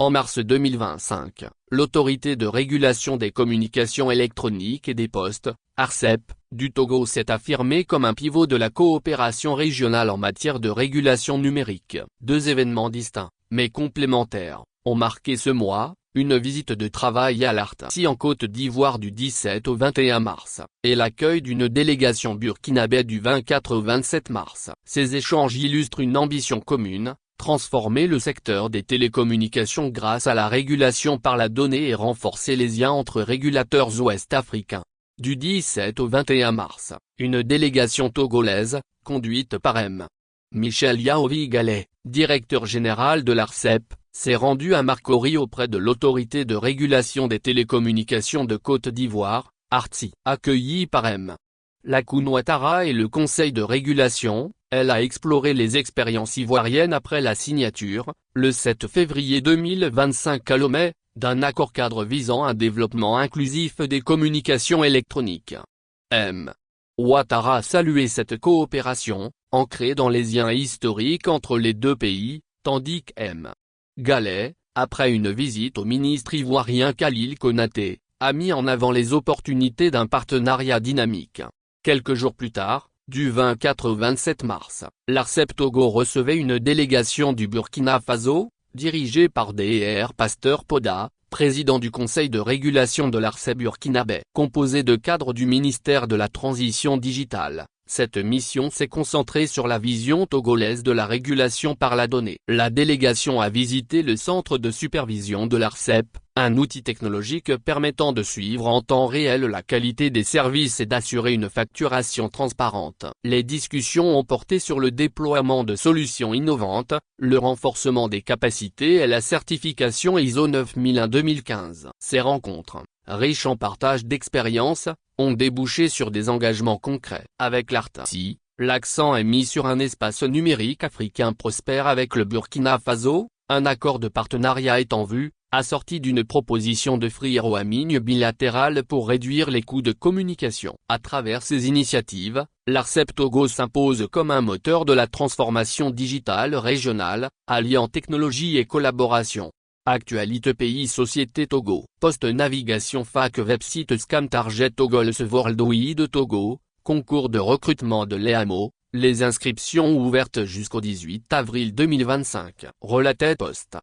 En mars 2025, l'Autorité de régulation des communications électroniques et des postes, ARCEP, du Togo s'est affirmée comme un pivot de la coopération régionale en matière de régulation numérique. Deux événements distincts, mais complémentaires, ont marqué ce mois, une visite de travail à l'Artsi en Côte d'Ivoire du 17 au 21 mars, et l'accueil d'une délégation burkinabé du 24 au 27 mars. Ces échanges illustrent une ambition commune: transformer le secteur des télécommunications grâce à la régulation par la donnée et renforcer les liens entre régulateurs ouest-africains. Du 17 au 21 mars, une délégation togolaise, conduite par M. Michel Yaovi Gallet, directeur général de l'ARCEP, s'est rendue à Marcory auprès de l'Autorité de régulation des télécommunications de Côte d'Ivoire, ARTSI. Accueillie par M. Lakou Ouattara et le Conseil de régulation, elle a exploré les expériences ivoiriennes après la signature, le 7 février 2025 à Lomé, d'un accord-cadre visant un développement inclusif des communications électroniques. M. Ouattara a salué cette coopération, ancrée dans les liens historiques entre les deux pays, tandis que M. Gallet, après une visite au ministre ivoirien Khalil Konaté, a mis en avant les opportunités d'un partenariat dynamique. Quelques jours plus tard, du 24 au 27 mars, l'ARCEP Togo recevait une délégation du Burkina Faso, dirigée par Dr Pasteur Poda, président du conseil de régulation de l'ARCEP burkinabé. Composé de cadres du ministère de la Transition digitale, cette mission s'est concentrée sur la vision togolaise de la régulation par la donnée. La délégation a visité le centre de supervision de l'ARCEP, un outil technologique permettant de suivre en temps réel la qualité des services et d'assurer une facturation transparente. Les discussions ont porté sur le déploiement de solutions innovantes, le renforcement des capacités et la certification ISO 9001-2015. Ces rencontres, riches en partage d'expériences, ont débouché sur des engagements concrets. Avec l'ARTSI, l'accent est mis sur un espace numérique africain prospère avec le Burkina Faso, un accord de partenariat est en vue, assorti d'une proposition de free-roaming bilatérale pour réduire les coûts de communication. À travers ces initiatives, l'ARCEP Togo s'impose comme un moteur de la transformation digitale régionale, alliant technologie et collaboration. Actualité pays société Togo. Post navigation fac website scam target Togol World de Togo, concours de recrutement de l'EAMO, les inscriptions ouvertes jusqu'au 18 avril 2025. Relaté Post.